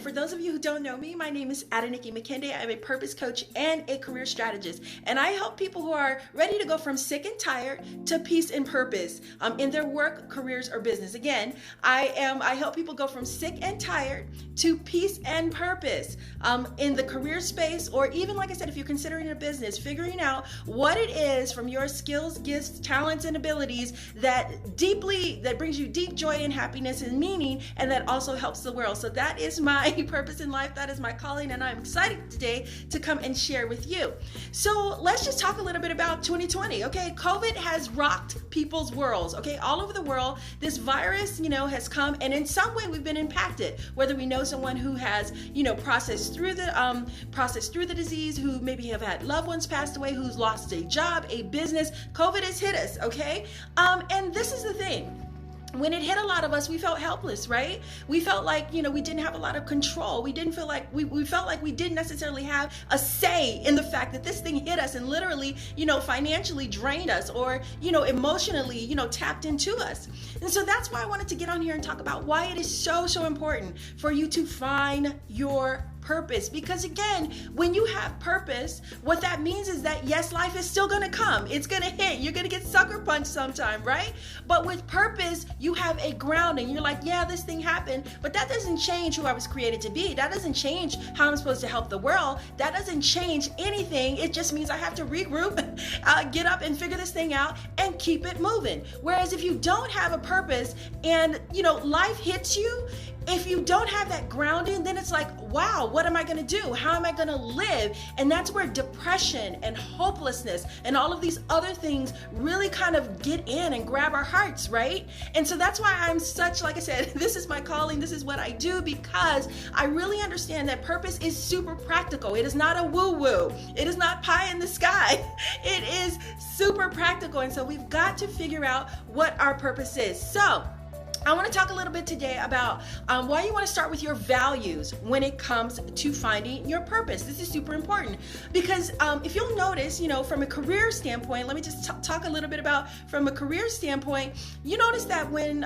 for those of you who don't know me, my name is Adeniki McKenday. I'm a purpose coach and a career strategist, and I help people who are ready to go from sick and tired to peace and purpose in their work, careers, or business. Again, I help people go from sick and tired to peace and purpose in the career space, or even, like I said, if you're considering a business, figuring out what it is from your skills, gifts, talents, and abilities that brings you deep joy and happiness and meaning, and that also helps the world. So that is my purpose in life. That is my calling, and I'm excited today to come and share with you. So let's just talk a little bit about 2020. Okay, COVID has rocked people's worlds. Okay, all over the world, this virus, has come, and in some way we've been impacted. Whether we know someone who has, processed through the disease, who maybe have had loved ones passed away, who's lost a job, a business. COVID has hit us. Okay, and this is the thing. When it hit a lot of us, we felt helpless, right? We felt like, we didn't have a lot of control. We didn't feel like, we felt like we didn't necessarily have a say in the fact that this thing hit us and literally, financially drained us, or, emotionally, tapped into us. And so that's why I wanted to get on here and talk about why it is so, so important for you to find your purpose. Because again, when you have purpose, what that means is that yes, life is still gonna come. It's gonna hit. You're gonna get sucker punched sometime, right? But with purpose, you have a grounding. You're like, yeah, this thing happened, but that doesn't change who I was created to be. That doesn't change how I'm supposed to help the world. That doesn't change anything. It just means I have to regroup, get up and figure this thing out and keep it moving. Whereas if you don't have a purpose and, life hits you, if you don't have that grounding, then it's like, wow, what am I going to do? How am I going to live? And that's where depression and hopelessness and all of these other things really kind of get in and grab our hearts, right? And so that's why I'm such, like I said, this is my calling. This is what I do, because I really understand that purpose is super practical. It is not a woo-woo. It is not pie in the sky. It is super practical. And so we've got to figure out what our purpose is. So I want to talk a little bit today about why you want to start with your values when it comes to finding your purpose. This is super important because if you'll notice, from a career standpoint, let me just talk a little bit about from a career standpoint. You notice that when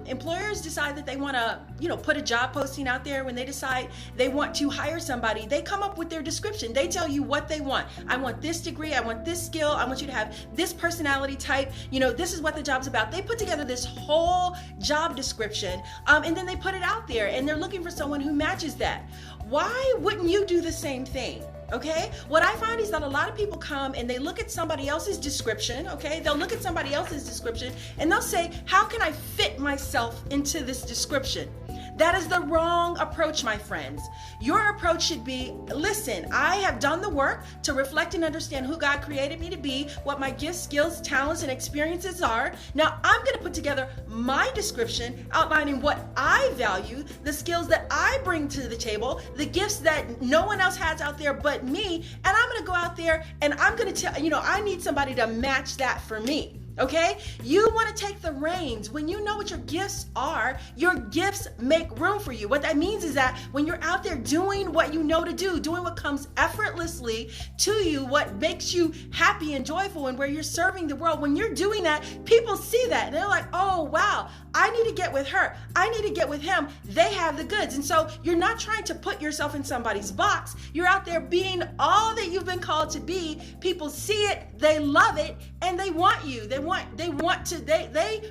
employers decide that they want to, put a job posting out there, when they decide they want to hire somebody, they come up with their description. They tell you what they want. I want this degree. I want this skill. I want you to have this personality type. This is what the job's about. They put together this whole job description, and then they put it out there, and they're looking for someone who matches that. Why wouldn't you do the same thing? Okay, what I find is that a lot of people come and they look at somebody else's description. Okay, they'll look at somebody else's description and they'll say, how can I fit myself into this description? That is the wrong approach, my friends. Your approach should be, listen, I have done the work to reflect and understand who God created me to be, what my gifts, skills, talents, and experiences are. Now I'm going to put together my description outlining what I value, the skills that I bring to the table, the gifts that no one else has out there but me, and I'm going to go out there and I'm going to tell, I need somebody to match that for me. Okay, you want to take the reins. When you know what your gifts are, your gifts make room for you. What that means is that when you're out there doing what you know to do, doing what comes effortlessly to you, what makes you happy and joyful, and where you're serving the world, when you're doing that, people see that and they're like, oh wow, I need to get with her. I need to get with him. They have the goods. And so you're not trying to put yourself in somebody's box. You're out there being all that you've been called to be. People see it, they love it, and they want you. They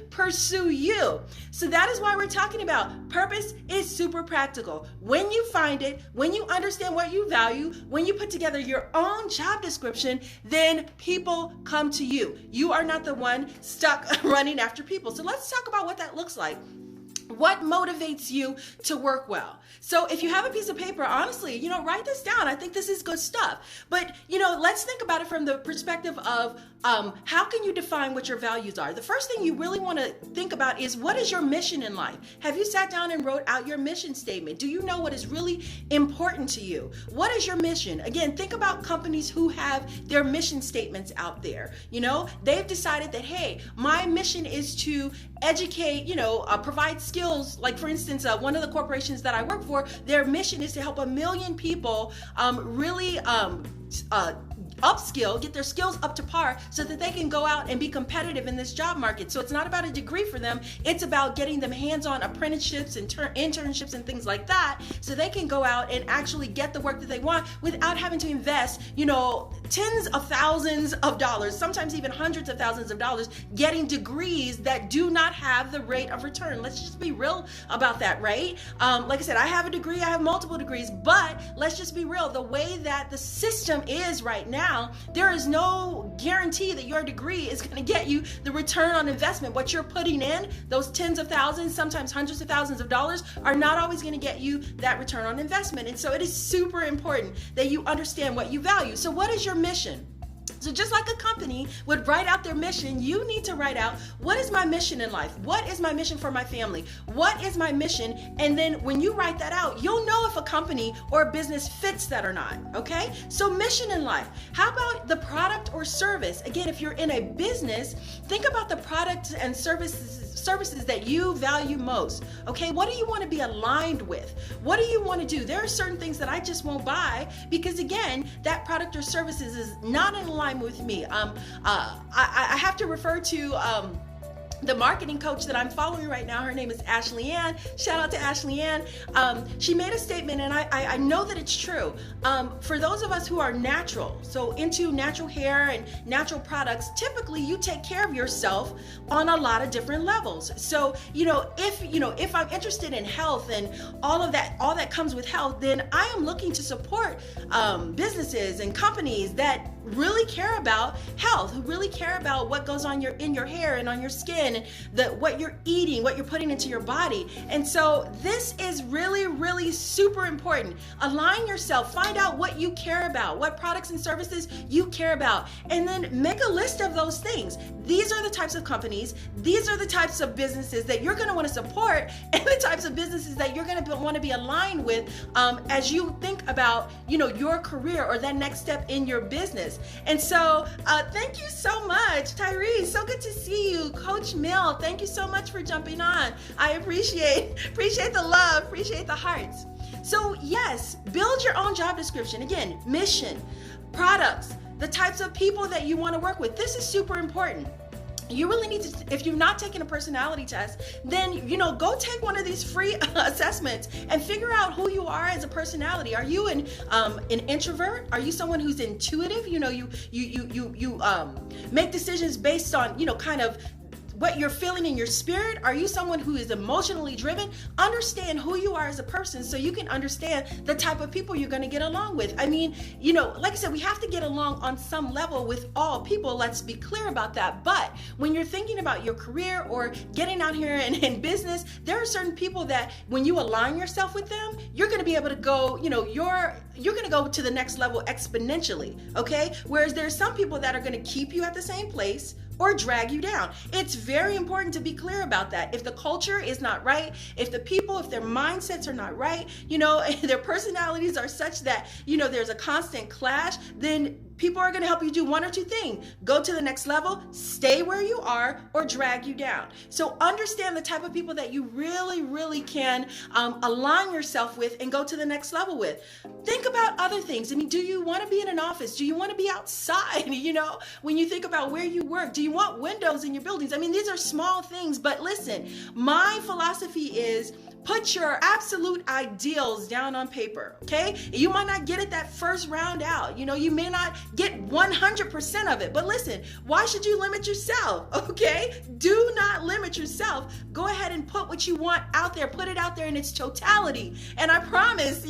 pursue you. So that is why we're talking about purpose is super practical. When you find it, when you understand what you value, when you put together your own job description, then people come to you. You are not the one stuck running after people. So let's talk about what that looks like. What motivates you to work well? So if you have a piece of paper, honestly, write this down. I think this is good stuff. But, let's think about it from the perspective of how can you define what your values are? The first thing you really want to think about is, what is your mission in life? Have you sat down and wrote out your mission statement? Do you know what is really important to you? What is your mission? Again, think about companies who have their mission statements out there. They've decided that, hey, my mission is to educate, provide skills. Like, for instance, one of the corporations that I work for, their mission is to help 1 million people really upskill, get their skills up to par so that they can go out and be competitive in this job market. So it's not about a degree for them. It's about getting them hands-on apprenticeships and internships and things like that so they can go out and actually get the work that they want without having to invest, tens of thousands of dollars, sometimes even hundreds of thousands of dollars, getting degrees that do not have the rate of return. Let's just be real about that, right? Like I said, I have a degree, I have multiple degrees, but let's just be real. The way that the system is right now, there is no guarantee that your degree is going to get you the return on investment. What you're putting in, those tens of thousands, sometimes hundreds of thousands of dollars, are not always going to get you that return on investment. And so it is super important that you understand what you value. So what is your mission? So just like a company would write out their mission, you need to write out, what is my mission in life? What is my mission for my family? What is my mission? And then when you write that out, you'll know if a company or a business fits that or not, okay? So mission in life. How about the product or service? Again, if you're in a business, think about the products and services that you value most, okay? What do you want to be aligned with? What do you want to do? There are certain things that I just won't buy because, again, that product or services is not in alignment with me. I have to refer to the marketing coach that I'm following right now. Her name is Ashley Ann. Shout out to Ashley Ann. She made a statement, and I know that it's true. For those of us who are natural, so into natural hair and natural products, typically you take care of yourself on a lot of different levels. So, if I'm interested in health and all that comes with health, then I am looking to support businesses and companies that really care about health, who really care about what goes on in your hair and on your skin, and what you're eating, what you're putting into your body. And so this is really, really super important. Align yourself, find out what you care about, what products and services you care about, and then make a list of those things. These are the types of companies, these are the types of businesses that you're going to want to support, and the types of businesses that you're going to want to be aligned with as you think about, your career or that next step in your business. And so thank you so much, Tyrese. So good to see you. Coach Mill, thank you so much for jumping on. I appreciate the love, appreciate the hearts. So yes, build your own job description. Again, mission, products, the types of people that you want to work with. This is super important. You really need to, if you've not taken a personality test, then, go take one of these free assessments and figure out who you are as a personality. Are you an introvert? Are you someone who's intuitive? You make decisions based on, kind of what you're feeling in your spirit. Are you someone who is emotionally driven? Understand who you are as a person so you can understand the type of people you're going to get along with. I mean, like I said, we have to get along on some level with all people. Let's be clear about that. But when you're thinking about your career or getting out here in business, there are certain people that when you align yourself with them, you're going to be able to go, you're going to go to the next level exponentially, okay? Whereas there's some people that are going to keep you at the same place or drag you down. It's very important to be clear about that. If the culture is not right, if the people, if their mindsets are not right, their personalities are such that, there's a constant clash, then people are going to help you do one or two things. Go to the next level, stay where you are, or drag you down. So understand the type of people that you really, really can align yourself with and go to the next level with. Think about other things. I mean, do you want to be in an office? Do you want to be outside? When you think about where you work, do you want windows in your buildings? I mean, these are small things, but listen, my philosophy is put your absolute ideals down on paper, okay? You might not get it that first round out. You may not get 100% of it, but listen, why should you limit yourself, okay? Do not limit yourself. Go ahead and put what you want out there, put it out there in its totality. And I promise,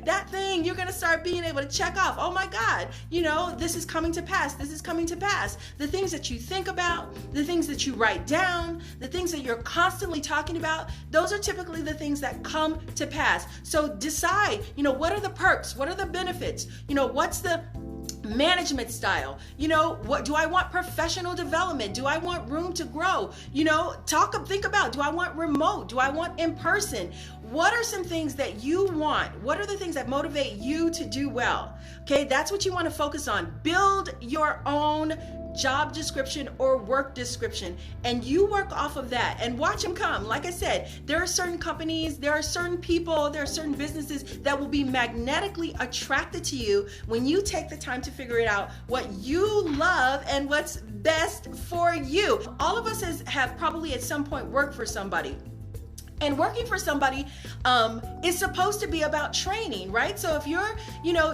that thing you're gonna start being able to check off. Oh my God, this is coming to pass. This is coming to pass. The things that you think about, the things that you write down, the things that you're constantly talking about, those are typically the things that come to pass. So decide, what are the perks? What are the benefits? What's the management style? What do I want? Professional development? Do I want room to grow? Think about, do I want remote? Do I want in person? What are some things that you want? What are the things that motivate you to do well? Okay, that's what you want to focus on. Build your own job description or work description, and you work off of that and watch them come. Like I said, there are certain companies, there are certain people, there are certain businesses that will be magnetically attracted to you when you take the time to figure it out what you love and what's best for you. All of us have probably at some point worked for somebody. And working for somebody is supposed to be about training, right? So if you're,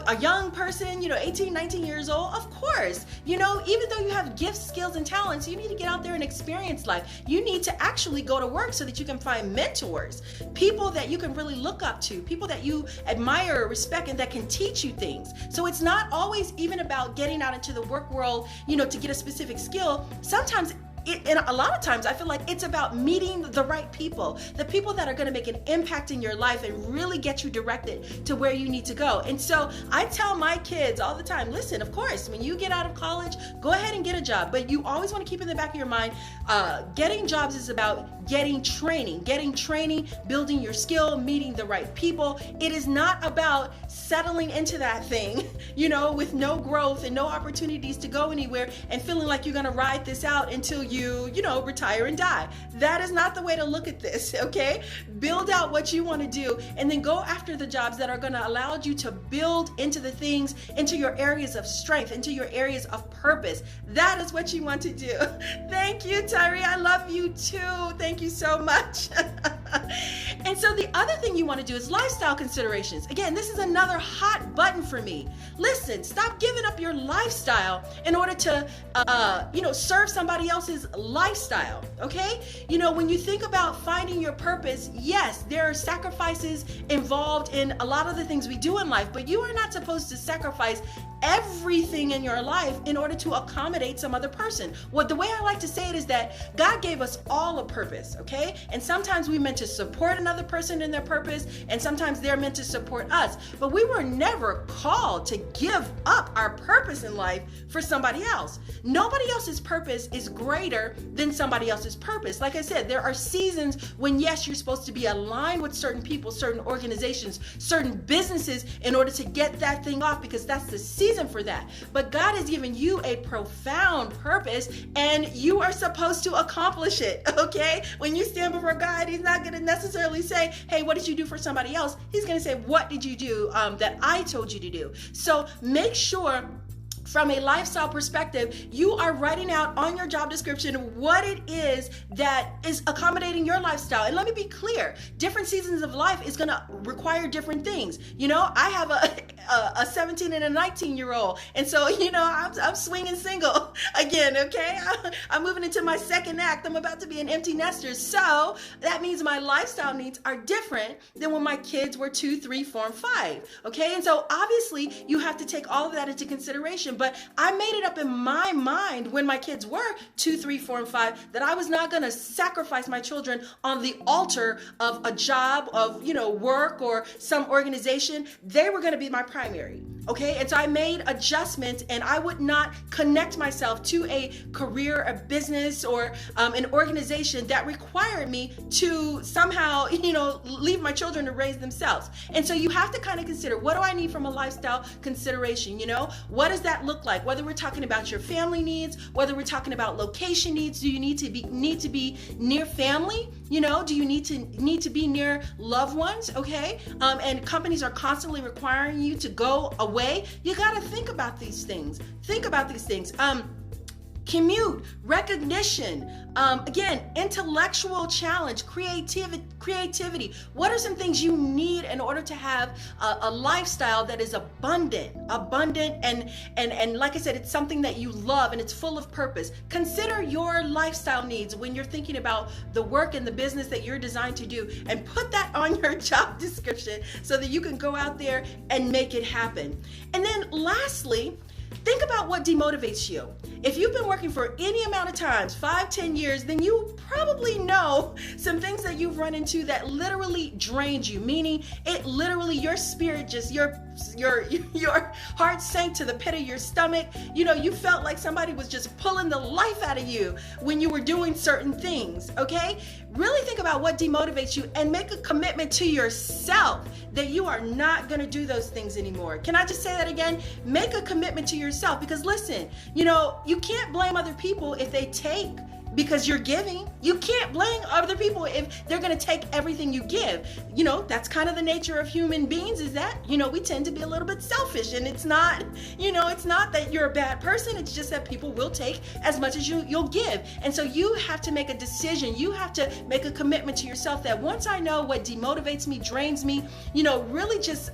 a young person, 18, 19 years old, of course, even though you have gifts, skills, and talents, you need to get out there and experience life. You need to actually go to work so that you can find mentors, people that you can really look up to, people that you admire, respect, and that can teach you things. So it's not always even about getting out into the work world, to get a specific skill. Sometimes and a lot of times I feel like it's about meeting the right people, the people that are going to make an impact in your life and really get you directed to where you need to go. And so I tell my kids all the time, listen, of course, when you get out of college, go ahead and get a job, but you always want to keep in the back of your mind, getting jobs is about getting training, building your skill, meeting the right people. It is not about settling into that thing, with no growth and no opportunities to go anywhere and feeling like you're going to ride this out until you retire and die. That is not the way to look at this, okay? Build out what you want to do and then go after the jobs that are going to allow you to build into the things, into your areas of strength, into your areas of purpose. That is what you want to do. Thank you, Tyree. I love you too. Thank you so much. And so the other thing you want to do is lifestyle considerations. Again, this is another hot button for me. Listen, stop giving up your lifestyle in order to, serve somebody else's lifestyle, okay? When you think about finding your purpose, yes, there are sacrifices involved in a lot of the things we do in life, but you are not supposed to sacrifice everything in your life in order to accommodate some other person. The way I like to say it is that God gave us all a purpose, okay? And sometimes we're meant to support another person in their purpose, and sometimes they're meant to support us. But we were never called to give up our purpose in life for somebody else. Nobody else's purpose is greater than somebody else's purpose. Like I said, there are seasons when, yes, you're supposed to be aligned with certain people, certain organizations, certain businesses in order to get that thing off, because that's the season for that. But God has given you a profound purpose and you are supposed to accomplish it, okay? When you stand before God, He's not going to necessarily say, hey, what did you do for somebody else? He's going to say, what did you do that I told you to do? So make sure from a lifestyle perspective, you are writing out on your job description what it is that is accommodating your lifestyle. And let me be clear, different seasons of life is going to require different things. I have a 17 and a 19-year-old. And so, I'm swinging single again, okay? I'm moving into my second act. I'm about to be an empty nester. So that means my lifestyle needs are different than when my kids were 2, 3, 4, and 5, okay? And so obviously you have to take all of that into consideration. But I made it up in my mind when my kids were 2, 3, 4, and 5 that I was not going to sacrifice my children on the altar of a job, of, work or some organization. They were going to be my primary. Okay, and so I made adjustments, and I would not connect myself to a career, a business, or an organization that required me to somehow, leave my children to raise themselves. And so you have to kind of consider, what do I need from a lifestyle consideration? What does that look like? Whether we're talking about your family needs, whether we're talking about location needs, do you need to be near family? Do you need to be near loved ones? Okay, and companies are constantly requiring you to go away. You got to think about these things. Commute, recognition, again, intellectual challenge, creativity. What are some things you need in order to have a lifestyle that is abundant, and like I said, it's something that you love and it's full of purpose. Consider your lifestyle needs when you're thinking about the work and the business that you're designed to do, and put that on your job description so that you can go out there and make it happen. And then lastly, think about what demotivates you. If you've been working for any amount of times, 5, 10 years, then you probably know some things that you've run into that literally drained you, meaning it literally, your spirit just, your heart sank to the pit of your stomach. You felt like somebody was just pulling the life out of you when you were doing certain things, okay? Really think about what demotivates you and make a commitment to yourself that you are not going to do those things anymore. Can I just say that again? Make a commitment to yourself. Because listen, you can't blame other people if they take because you're giving. You can't blame other people if they're going to take everything you give. That's kind of the nature of human beings, is that, we tend to be a little bit selfish, and it's not, it's not that you're a bad person. It's just that people will take as much as you'll give. And so you have to make a decision. You have to make a commitment to yourself that once I know what demotivates me, drains me, really just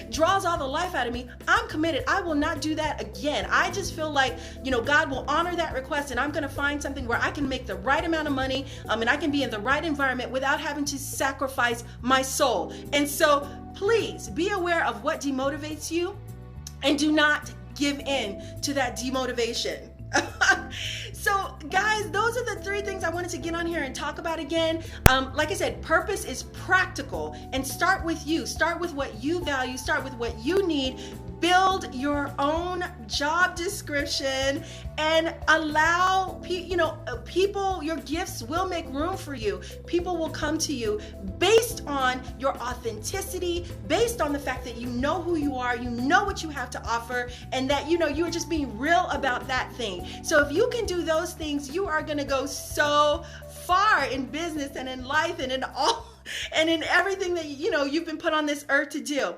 draws all the life out of me, I'm committed. I will not do that again. I just feel like, God will honor that request, and I'm going to find something where I can make the right amount of money, and I can be in the right environment without having to sacrifice my soul. And so please be aware of what demotivates you, and do not give in to that demotivation. So guys, those are the 3 things I wanted to get on here and talk about again. Like I said, purpose is practical, and start with you. Start with what you value. Start with what you need. Build your own job description and allow people, your gifts will make room for you. People will come to you based on your authenticity, based on the fact that you know who you are, you know what you have to offer, and that you're just being real about that thing. So if you can do those things, you are going to go so far in business and in life and in all and in everything that you've been put on this earth to do.